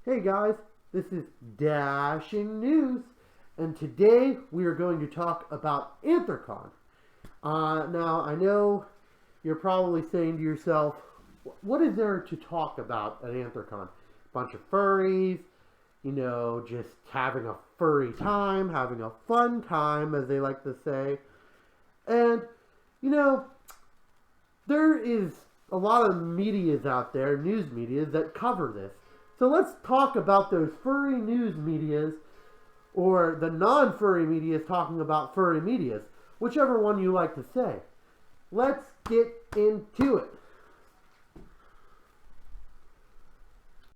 Hey guys, this is Dashing News, and today we are going to talk about Anthrocon. Now, I know you're probably saying to yourself, what is there to talk about at Anthrocon? Bunch of furries, just having a furry time, having a fun time, as they like to say. And, there is a lot of medias out there, news medias, that cover this. So let's talk about those furry news medias, or the non-furry medias talking about furry medias, whichever one you like to say. Let's get into it.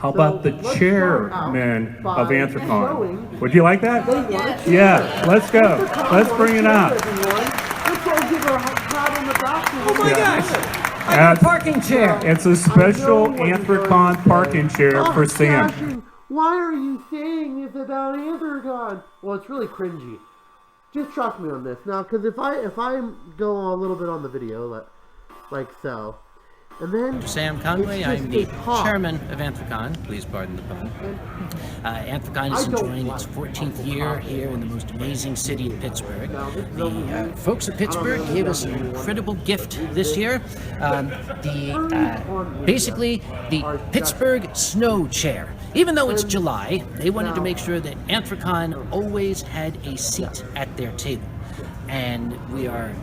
How about the chairman of Anthrocon? Would you like that? Yeah, let's go. Let's bring it on. Let's all give her a pat on the back. Oh my gosh! I got a parking chair. It's a special Anthrocon parking chair for Sam. Dashing, why are you saying this about Anthrocon? Well, it's really cringy. Just trust me on this now, because if I go a little bit on the video, like so, and then Sam Conway, I'm the chairman of Anthrocon. Please pardon the pun. Anthrocon is enjoying its 14th year here in the most amazing city of Pittsburgh. The folks of Pittsburgh gave us an incredible gift this year. Basically, the Pittsburgh Snow Chair. Even though it's July, they wanted to make sure that Anthrocon always had a seat at their table. And we are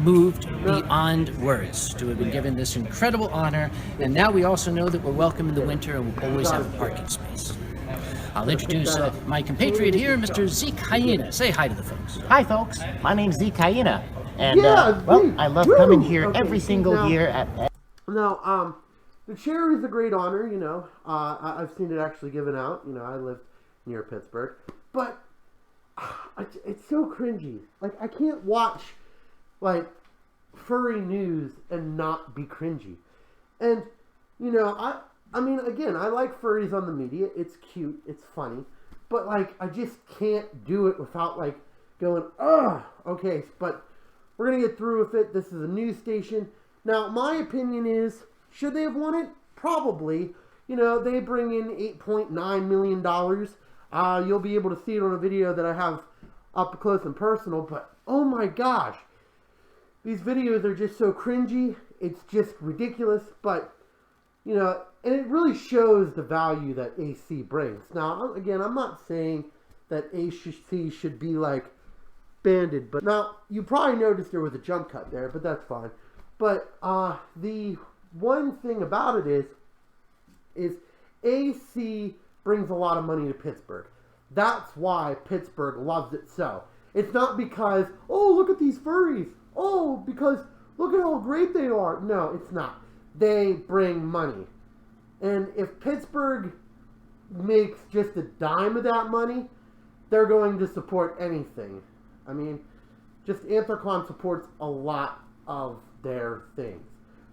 moved beyond words to have been given this incredible honor, and now we also know that we're welcome in the winter and we'll always have a parking space. I'll introduce my compatriot here, Mr. Zeke Hyena. Say hi to the folks. Hi folks, my name's Zeke Hyena, and I love coming here every single year at... Now, the chair is a great honor, I've seen it actually given out, I live near Pittsburgh, but it's so cringy. Like, I can't watch furry news and not be cringy. And, I mean, again, I like furries on the media. It's cute. It's funny. But, I just can't do it without, going, ugh. Okay, but we're going to get through with it. This is a news station. Now, my opinion is, should they have won it? Probably. They bring in $8.9 million. You'll be able to see it on a video that I have up close and personal. But, oh my gosh. These videos are just so cringy. It's just ridiculous. But, and it really shows the value that AC brings. Now, again, I'm not saying that AC should be, banded. But now, you probably noticed there was a jump cut there, but that's fine. But the one thing about it is AC brings a lot of money to Pittsburgh. That's why Pittsburgh loves it so. It's not because, oh, look at these furries. Oh, because look at how great they are. No, it's not. They bring money. And if Pittsburgh makes just a dime of that money, they're going to support anything. I mean, just Anthrocon supports a lot of their things.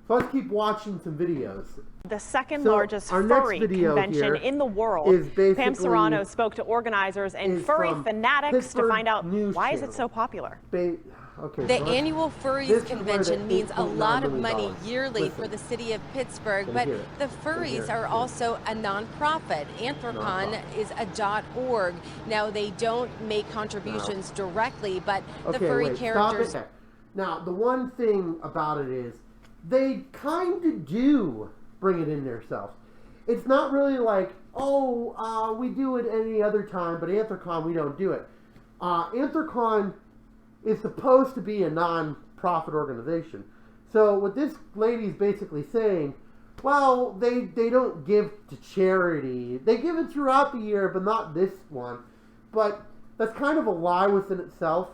So let's keep watching some videos. The second largest furry convention in the world. Pam Serrano spoke to organizers and furry fanatics to find out why is it so popular. The annual Furries Convention means a lot of money yearly for the city of Pittsburgh, but the furries are also a nonprofit. Anthrocon is a .org. Now, they don't make contributions directly, but the furry characters... Now, the one thing about it is they kind of do bring it in themselves. It's not really like, we do it any other time, but Anthrocon, we don't do it. Anthrocon is supposed to be a non-profit organization. So what this lady's basically saying, well, they don't give to charity. They give it throughout the year, but not this one. But that's kind of a lie within itself,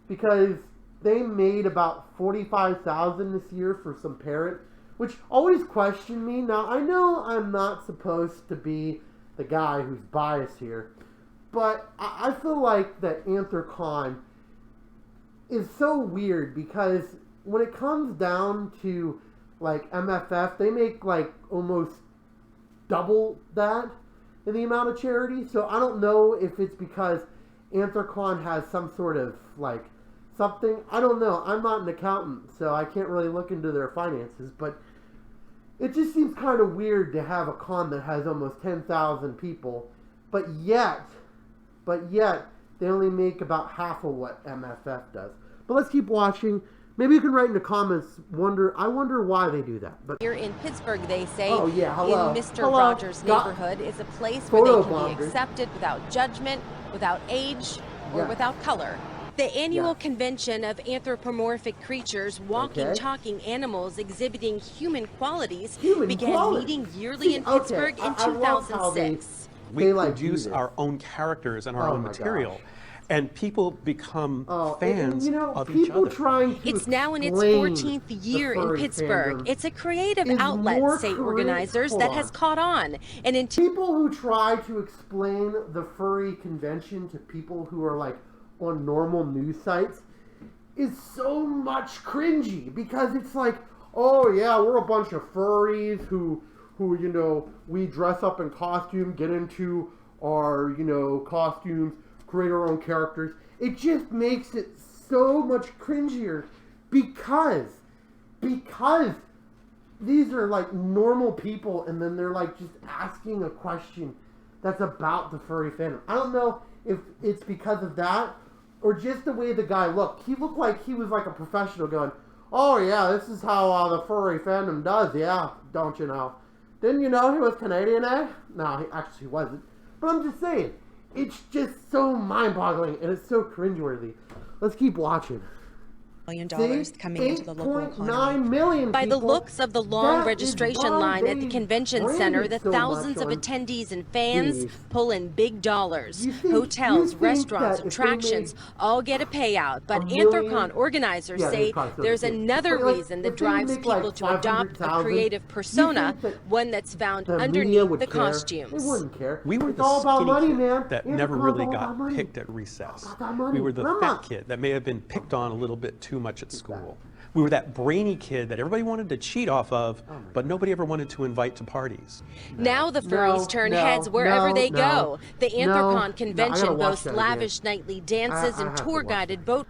because they made about $45,000 this year for some parrot, which always questioned me. Now, I know I'm not supposed to be the guy who's biased here, but I feel like that Anthrocon is so weird, because when it comes down to MFF, they make almost double that in the amount of charity. So I don't know if it's because Anthrocon has some sort of something. I don't know. I'm not an accountant, so I can't really look into their finances, but it just seems kind of weird to have a con that has almost 10,000 people, but yet they only make about half of what MFF does. But let's keep watching. Maybe you can write in the comments, I wonder why they do that. But here in Pittsburgh, they say, in Mr. Rogers' neighborhood is a place where they can be accepted without judgment, without age, or without color. The annual convention of anthropomorphic creatures, walking, talking animals exhibiting human qualities began meeting yearly in Pittsburgh in 2006. We produce our own characters and our own material. And people become fans of each other. It's now in its 14th year in Pittsburgh. It's a creative outlet, say organizers, that has caught on. And in people who try to explain the furry convention to people who are like on normal news sites is so much cringy, because it's like, oh yeah, we're a bunch of furries who we dress up in costume, get into our costumes, create our own characters. It just makes it so much cringier because these are like normal people, and then they're like just asking a question that's about the furry fandom. I don't know if it's because of that or just the way the guy looked. He looked like he was like a professional going, oh yeah, this is how the furry fandom does, yeah, don't you know? Didn't you know he was Canadian, eh? No, he actually wasn't. But I'm just saying, it's just so mind-boggling, and it's so cringeworthy. Let's keep watching. $1 million coming into the local economy. Million by the looks of the long registration line at the convention center, the thousands of attendees and fans pull in big dollars. Hotels, restaurants, attractions all get a payout. But Anthrocon organizers say there's another reason that drives people to adopt a creative persona, one that's found underneath the costumes. They wouldn't care. We were the skinny kid that never really got picked at recess. We were the fat kid that may have been picked on a little bit too much at school. We were that brainy kid that everybody wanted to cheat off of, but nobody ever wanted to invite to parties. Now the furries turn heads wherever they go. The Anthrocon convention boasts lavish nightly dances and tour-guided boat.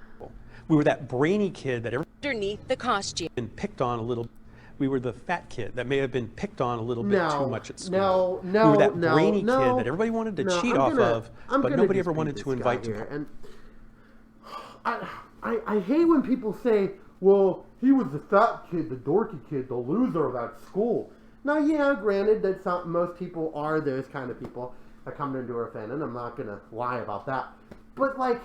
We were that brainy kid that underneath the costume. Been picked on a little. We were the fat kid that may have been picked on a little bit too much at school. We were that brainy kid that everybody wanted to cheat off of, but nobody ever wanted to invite to parties. I hate when people say, well, he was the fat kid, the dorky kid, the loser of that school. Now, yeah, granted that most people are those kind of people that come into our fandom. I'm not going to lie about that. But, like,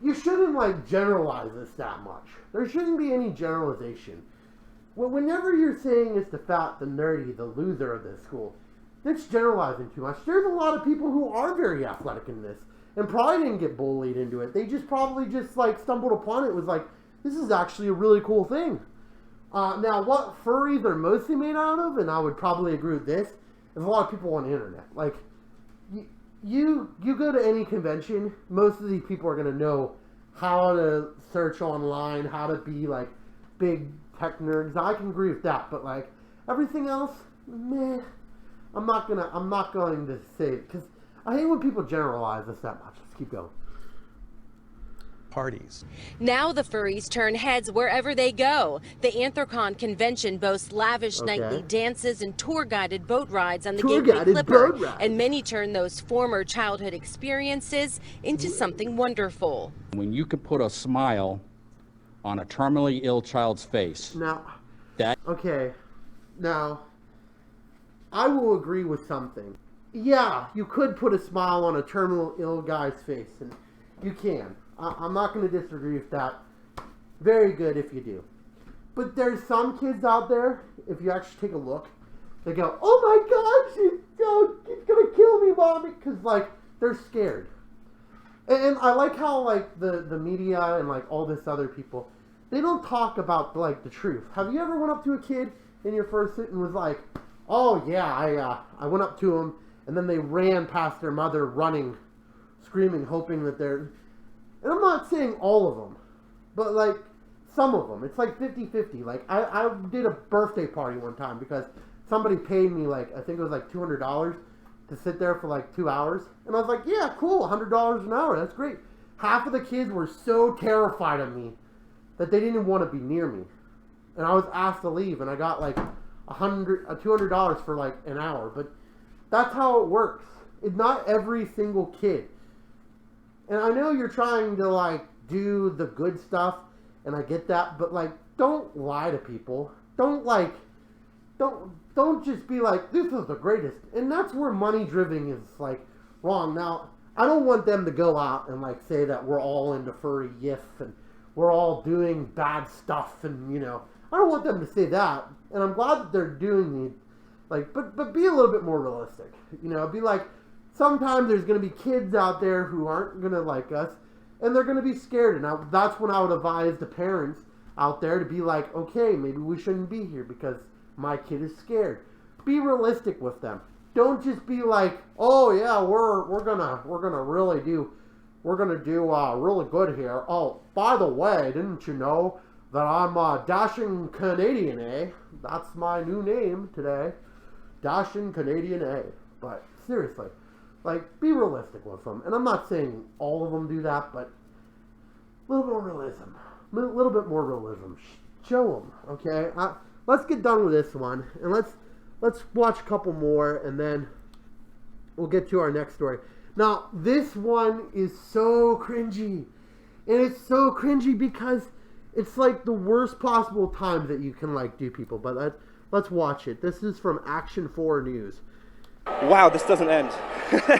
you shouldn't, like, generalize this that much. There shouldn't be any generalization. Well, whenever you're saying it's the fat, the nerdy, the loser of this school, that's generalizing too much. There's a lot of people who are very athletic in this and probably didn't get bullied into it. They just probably just like stumbled upon it. It was like, this is actually a really cool thing. Now, what furries are mostly made out of, and I would probably agree with this, is a lot of people on the internet. Like, you go to any convention, most of these people are going to know how to search online, how to be like big tech nerds. I can agree with that, but like everything else, meh. I'm not going to say it because I hate when people generalize this that much. Let's keep going. Parties. Now the furries turn heads wherever they go. The Anthrocon convention boasts lavish nightly dances and tour-guided boat rides on the Gateway Clipper, and many turn those former childhood experiences into something wonderful. When you can put a smile on a terminally ill child's face. Now, I will agree with something. Yeah, you could put a smile on a terminal ill guy's face, and you can. I'm not going to disagree with that. Very good if you do. But there's some kids out there, if you actually take a look, they go, oh my God, she's going to kill me, mommy, because, like, they're scared. And I like how, like, the media and, like, all this other people, they don't talk about, like, the truth. Have you ever went up to a kid in your first sit and was like, oh, yeah, I went up to him, and then they ran past their mother running, screaming, hoping that they're... And I'm not saying all of them, but, like, some of them. It's like 50-50. Like, I did a birthday party one time because somebody paid me, like, I think it was like $200 to sit there for, like, 2 hours. And I was like, yeah, cool, $100 an hour. That's great. Half of the kids were so terrified of me that they didn't want to be near me. And I was asked to leave, and I got, like, $200 for like an hour. But that's how it works. It's not every single kid. And I know you're trying to like do the good stuff, and I get that, but like, don't lie to people. Don't just be like, this is the greatest. And that's where money driven is like wrong. Now, I don't want them to go out and like say that we're all into furry yiff and we're all doing bad stuff, and you know, I don't want them to say that. And I'm glad that they're doing the like, but be a little bit more realistic. You know, be like, sometimes there's going to be kids out there who aren't going to like us, and they're going to be scared. And that's when I would advise the parents out there to be like, okay, maybe we shouldn't be here because my kid is scared. Be realistic with them. Don't just be like, oh yeah, we're gonna really do really good here. Oh, by the way, didn't you know that I'm Dashing Canadian A? That's my new name today, Dashing Canadian A. But seriously, like, be realistic with them. And I'm not saying all of them do that, but a little more realism. A little bit more realism. Show them, okay? Let's get done with this one, and let's watch a couple more, and then we'll get to our next story. Now, this one is so cringy. And it's so cringy because it's like the worst possible time that you can like do people. But let's watch it. This is from Action 4 News. Wow, this doesn't end.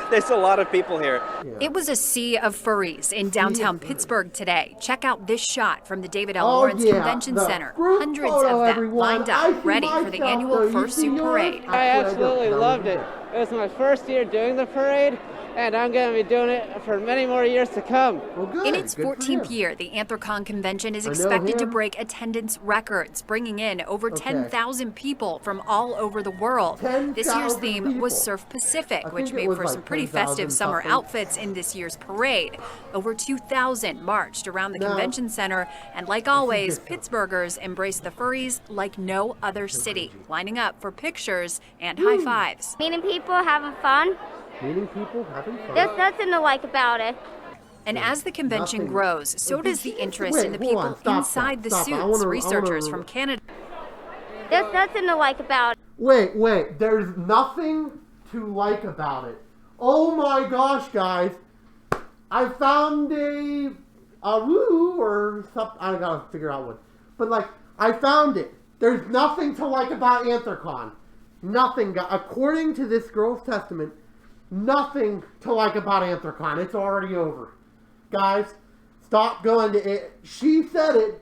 There's a lot of people here. Yeah. It was a sea of furries in downtown Pittsburgh today. Check out this shot from the David L. Lawrence Convention Center. Hundreds of them lined up, ready for the annual Fursuit Parade. I absolutely loved it. It was my first year doing the parade, and I'm going to be doing it for many more years to come. Well, in its 14th year, the Anthrocon convention is expected to break attendance records, bringing in over 10,000 people from all over the world. This year's theme was Surf Pacific, which made for some pretty festive summer outfits in this year's parade. Over 2,000 marched around the convention center, and like always, Pittsburghers embraced the furries like no other city, lining up for pictures and high fives. Meeting people, having fun. Meeting people, having fun. There's nothing to like about it. And as the convention grows, so does the interest in the people inside the suits. Researchers from Canada. There's nothing to like about it. Wait. There's nothing to like about it. Oh my gosh, guys. I found a woo or something. I gotta figure out what. But like, I found it. There's nothing to like about Anthrocon. Nothing. According to this girl's testament, nothing to like about Anthrocon. It's already over. Guys, stop going to it. She said it.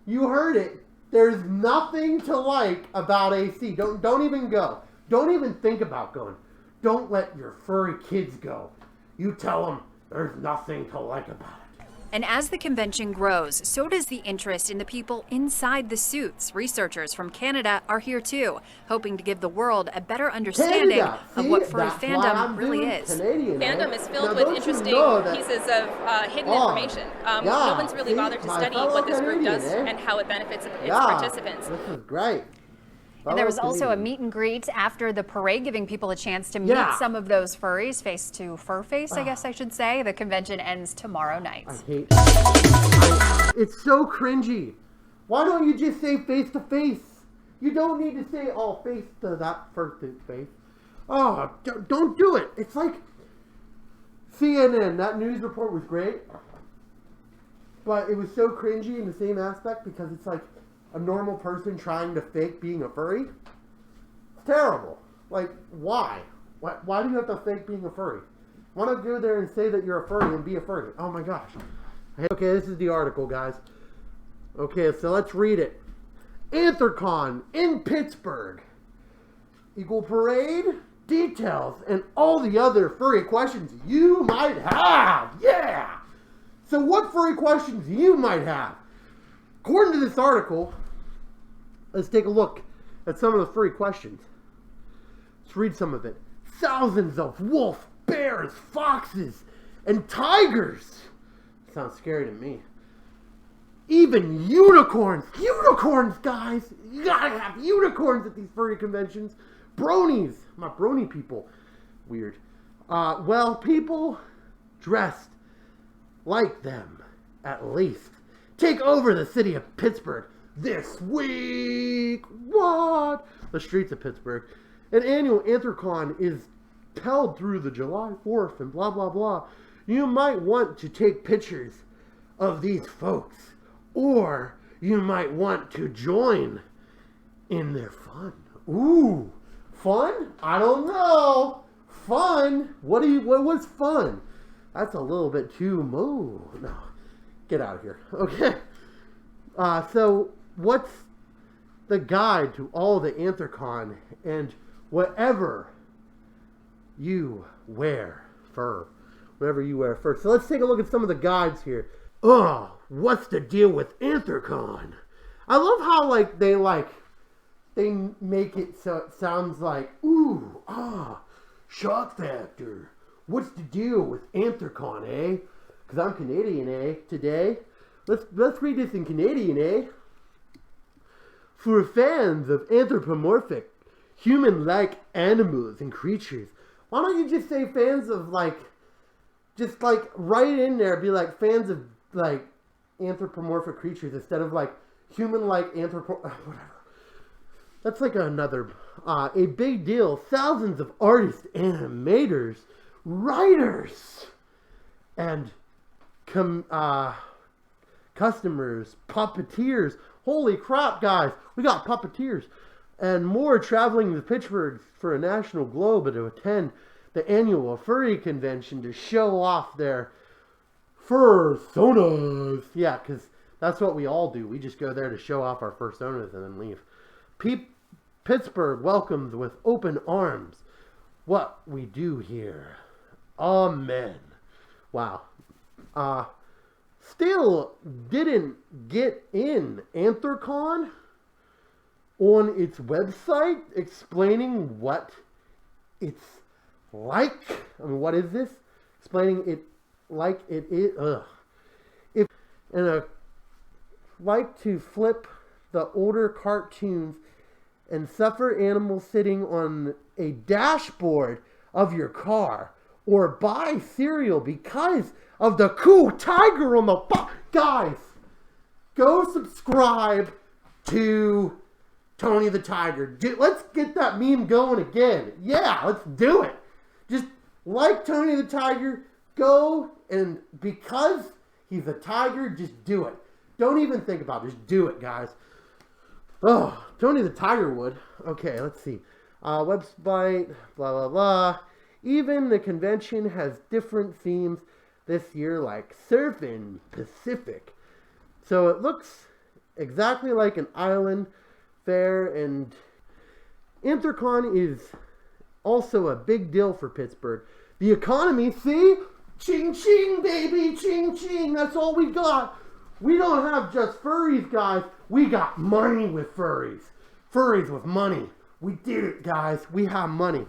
You heard it. There's nothing to like about AC. Don't even go. Don't even think about going. Don't let your furry kids go. You tell them there's nothing to like about it. And as the convention grows, so does the interest in the people inside the suits. Researchers from Canada are here too, hoping to give the world a better understanding of what furry fandom really is. Fandom is filled with interesting pieces of hidden information. No one's really bothered to study what this group does and how it benefits its participants. This is great. And there was also a meet and greet after the parade, giving people a chance to meet some of those furries face to fur face, I guess I should say. The convention ends tomorrow night. It's so cringy. Why don't you just say face to face? You don't need to say, oh, face to that fursuit face. Oh, don't do it. It's like CNN. That news report was great. But it was so cringy in the same aspect because it's like a normal person trying to fake being a furry. It's terrible. Like, why? Why do you have to fake being a furry? Why not go there and say that you're a furry and be a furry? Oh my gosh. Okay, this is the article, guys. Okay, so let's read it. Anthrocon in Pittsburgh. Equal parade, details, and all the other furry questions you might have. Yeah! So what furry questions you might have? According to this article, let's take a look at some of the furry questions. Let's read some of it. Thousands of wolf, bears, foxes, and tigers. Sounds scary to me. Even unicorns. Unicorns, guys. You gotta have unicorns at these furry conventions. Bronies. My brony people. Weird. Well, people dressed like them, at least. Take over the city of Pittsburgh. this week. What? The streets of Pittsburgh. An annual Anthrocon is held through the July 4th and blah, blah, blah. You might want to take pictures of these folks, or you might want to join in their fun. Ooh, fun? I don't know. Fun? What's fun? That's a little bit too no. Get out of here. Okay. So what's the guide to all the Anthrocon and whatever you wear fur? Whatever you wear fur. So let's take a look at some of the guides here. What's the deal with Anthrocon? I love how they make it so it sounds like, ooh, shock factor. What's the deal with Anthrocon, eh? Because I'm Canadian, eh? Today. Let's read this in Canadian, eh? For fans of anthropomorphic, human-like animals and creatures. Why don't you just say fans of just write in there, be like fans of anthropomorphic creatures instead of human-like whatever. That's another, a big deal. Thousands of artists, animators, writers, and customers, puppeteers. Holy crap, guys. We got puppeteers. And more traveling to Pittsburgh for a national globe to attend the annual furry convention to show off their fursonas. Yeah, because that's what we all do. We just go there to show off our fursonas and then leave. Pittsburgh welcomes with open arms what we do here. Amen. Wow. Still didn't get in Anthrocon on its website explaining what it's like. I mean, what is this? Explaining it like it is. Like to flip the older cartoons and suffer animals sitting on a dashboard of your car, or buy cereal because of the cool tiger on the guys, go subscribe to Tony the Tiger. Let's get that meme going again. Yeah, let's do it. Just like Tony the Tiger, go, and because he's a tiger, just do it. Don't even think about it. Just do it, guys. Oh, Tony the Tiger would. Okay, let's see. Website, blah, blah, blah. Even the convention has different themes this year, like Surfing Pacific. So it looks exactly like an island fair, and Anthrocon is also a big deal for Pittsburgh. The economy, see? Ching ching, baby, ching ching. That's all we got. We don't have just furries, guys. We got money with furries. Furries with money. We did it, guys. We have money.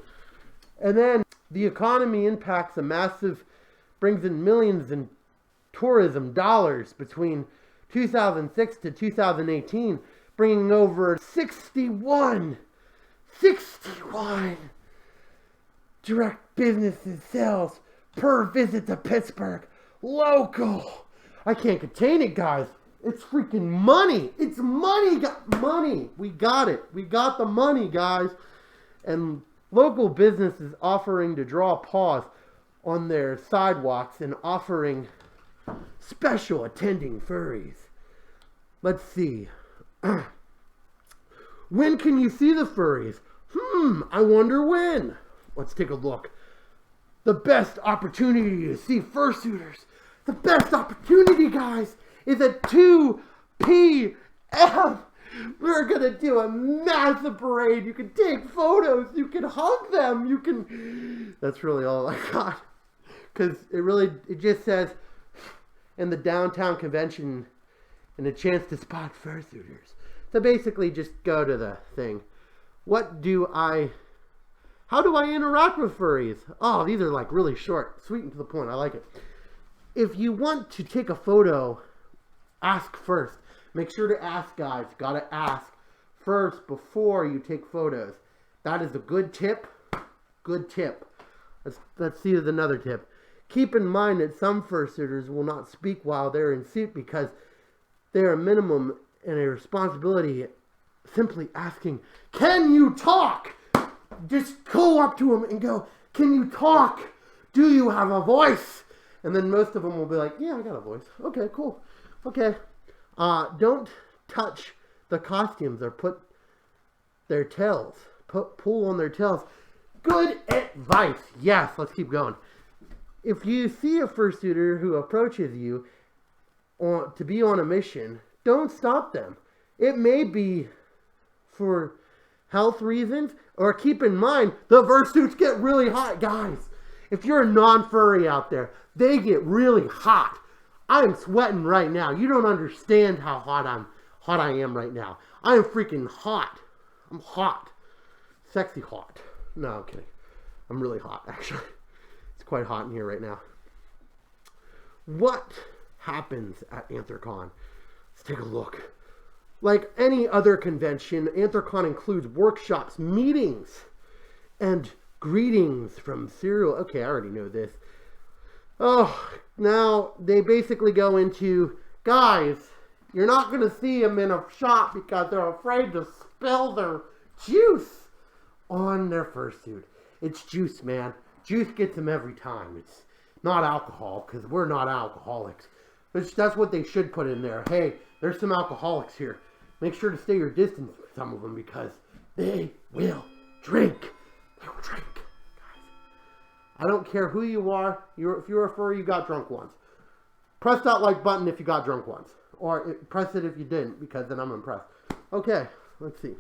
And then the economy impacts brings in millions in tourism dollars between 2006 to 2018, bringing over 61 direct businesses sales per visit to Pittsburgh. Local. I can't contain it, guys. It's freaking money. It's money. Money. We got it. We got the money, guys. And local businesses offering to draw pause on their sidewalks and offering special attending furries. Let's see. When can you see the furries? I wonder when. Let's take a look. The best opportunity to see fursuiters. The best opportunity, guys, is at 2 p.m. We're going to do a massive parade. You can take photos. You can hug them. You can... That's really all I got. Because it just says, in the downtown convention, and a chance to spot fursuiters. So basically, just go to the thing. How do I interact with furries? Oh, these are really short, sweet and to the point. I like it. If you want to take a photo, ask first. Make sure to ask, guys. Gotta ask first before you take photos. That is a good tip. Good tip. Let's see there's another tip. Keep in mind that some fursuiters will not speak while they're in suit because they are minimum and a responsibility simply asking, can you talk? Just go up to them and go, can you talk? Do you have a voice? And then most of them will be like, yeah, I got a voice. Okay, cool. Okay. Don't touch the costumes or put their tails. Pull on their tails. Good advice. Yes, let's keep going. If you see a fursuiter who approaches you to be on a mission, don't stop them. It may be for health reasons, or keep in mind, the fursuits get really hot, guys. If you're a non-furry out there, they get really hot. I'm sweating right now. You don't understand how hot I am right now. I am freaking hot. I'm hot. Sexy hot. No, I'm kidding. I'm really hot, actually. It's quite hot in here right now. What happens at Anthrocon? Let's take a look. Like any other convention, Anthrocon includes workshops, meetings, and greetings from serial... Okay, I already know this. Oh, now they basically go into, guys, you're not going to see them in a shop because they're afraid to spill their juice on their fursuit. It's juice, man. Juice gets them every time. It's not alcohol, because we're not alcoholics. That's what they should put in there. Hey, there's some alcoholics here. Make sure to stay your distance with some of them because they will drink. They will drink, guys. I don't care who you are. If you're a furry, you got drunk once. Press that like button if you got drunk once. Or press it if you didn't, because then I'm impressed. Okay, let's see.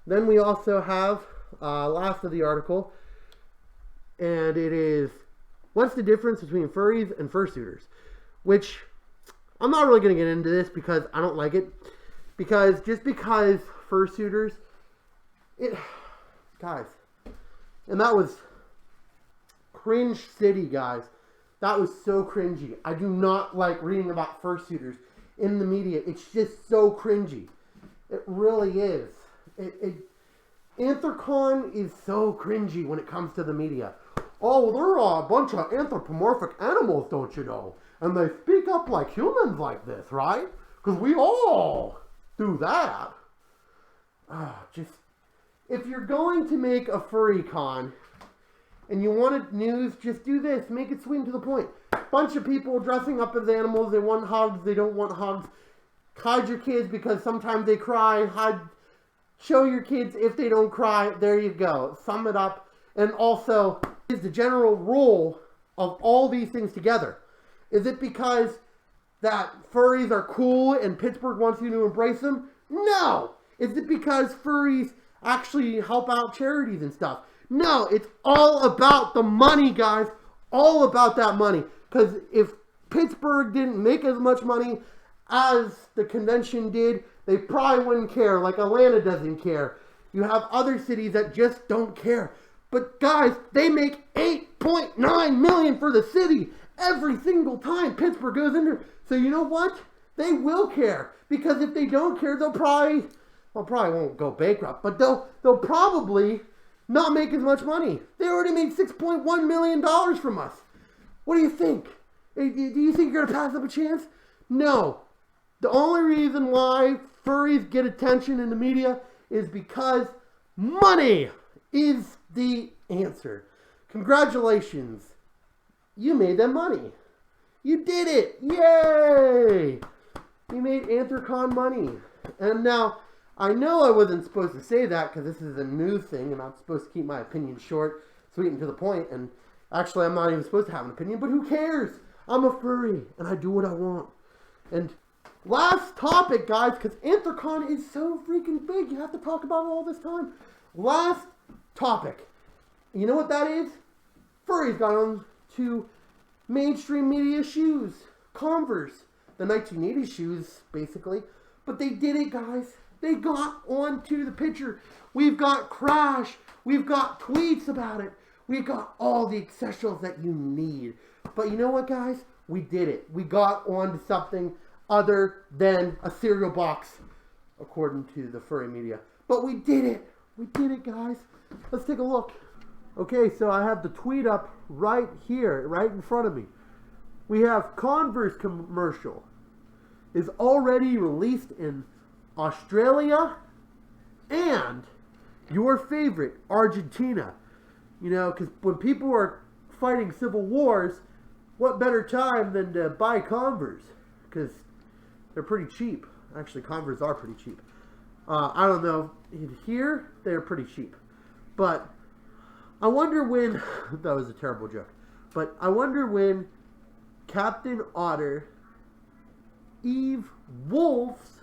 Then we also have last of the article. And it is, what's the difference between furries and fursuiters? Which, I'm not really going to get into this because I don't like it. Because, just because fursuiters, guys, and that was cringe city, guys. That was so cringy. I do not like reading about fursuiters in the media. It's just so cringy. It really is. Anthrocon is so cringy when it comes to the media. Oh, they're a bunch of anthropomorphic animals, don't you know? And they speak up like humans like this, right? Because we all do that. If you're going to make a furry con and you wanted news, just do this. Make it sweet and to the point. Bunch of people dressing up as animals. They want hugs. They don't want hugs. Hide your kids because sometimes they cry. Show your kids if they don't cry. There you go. Sum it up. And also, is the general rule of all these things together? Is it because that furries are cool and Pittsburgh wants you to embrace them? No! Is it because furries actually help out charities and stuff? No, it's all about the money, guys. All about that money. Because if Pittsburgh didn't make as much money as the convention did, they probably wouldn't care. Like Atlanta doesn't care. You have other cities that just don't care. But guys, they make $8.9 million for the city every single time Pittsburgh goes in there. So you know what? They will care. Because if they don't care, they'll probably won't go bankrupt, but they'll probably not make as much money. They already made $6.1 million from us. What do you think? Do you think you're going to pass up a chance? No. The only reason why furries get attention in the media is because money is the answer. Congratulations. You made them money. You did it. Yay! You made Anthrocon money. And now, I know I wasn't supposed to say that because this is a news thing and I'm supposed to keep my opinion short, sweet, and to the point. And actually, I'm not even supposed to have an opinion, but who cares? I'm a furry and I do what I want. And last topic, guys, because Anthrocon is so freaking big. You have to talk about it all this time. Last topic. You know what that is? Furries got on to mainstream media shoes. Converse. The 1980s shoes, basically. But they did it, guys. They got onto the picture. We've got Crash. We've got tweets about it. We've got all the essentials that you need. But you know what, guys? We did it. We got onto something other than a cereal box, according to the furry media. But we did it. We did it, guys. Let's take a look. Okay, so I have the tweet up right here, right in front of me. We have Converse commercial is already released in Australia, and your favorite, Argentina. You know, because when people are fighting civil wars, what better time than to buy Converse? Because they're pretty cheap. Actually, Converse are pretty cheap. I don't know. Here, they're pretty cheap. But I wonder when... that was a terrible joke. But I wonder when Captain Otter, Eve Wolves,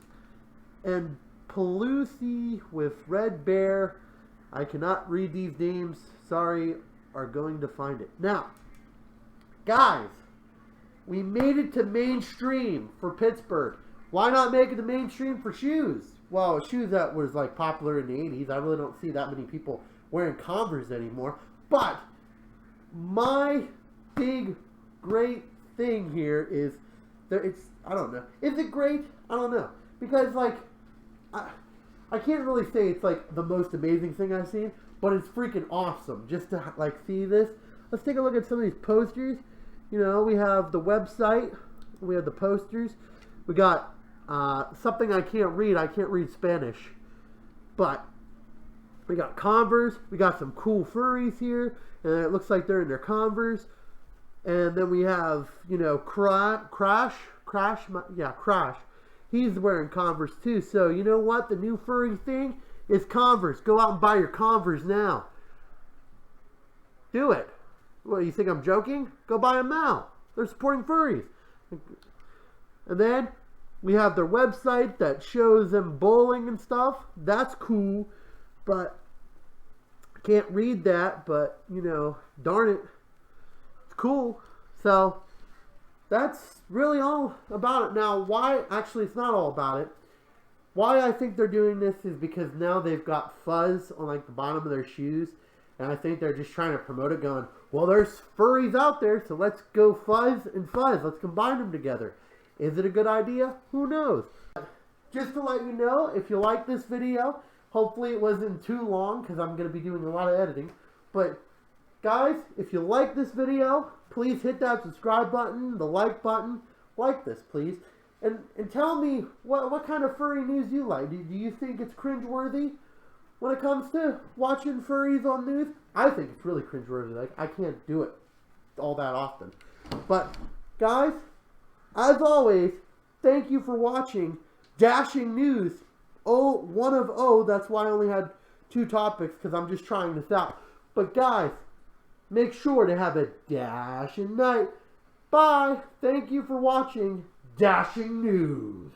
and Pelusi with Red Bear, I cannot read these names, sorry, are going to find it. Now, guys, we made it to mainstream for Pittsburgh. Why not make it to mainstream for shoes? Well, shoes that was like popular in the 80s. I really don't see that many people wearing Converse anymore. But my big, great thing here is that it's, I don't know. Is it great? I don't know. Because, like, I can't really say it's, like, the most amazing thing I've seen, but it's freaking awesome just to, like, see this. Let's take a look at some of these posters. You know, we have the website. We have the posters. We got something I can't read. I can't read Spanish. But we got Converse. We got some cool furries here. And it looks like they're in their Converse. And then we have, you know, Crash. He's wearing Converse too. So, you know what? The new furry thing is Converse. Go out and buy your Converse now. Do it. What, you think I'm joking? Go buy them now. They're supporting furries. And then we have their website that shows them bowling and stuff. That's cool. But I can't read that. But, you know, darn it. It's cool. So that's really all about it. Now, why, actually it's not all about it. Why I think they're doing this is because now they've got fuzz on like the bottom of their shoes. And I think they're just trying to promote it going, well, there's furries out there, so let's go fuzz and fuzz. Let's combine them together. Is it a good idea? Who knows? Just to let you know, if you like this video, hopefully it wasn't too long because I'm going to be doing a lot of editing. But guys, if you like this video, please hit that subscribe button, the like button. Like this, please. And tell me what kind of furry news you like. Do you think it's cringeworthy when it comes to watching furries on news? I think it's really cringeworthy. Like, I can't do it all that often. But, guys, as always, thank you for watching Dashing News. One of O. That's why I only had 2 topics, because I'm just trying this out. But, guys, make sure to have a dashing night. Bye. Thank you for watching Dashing News.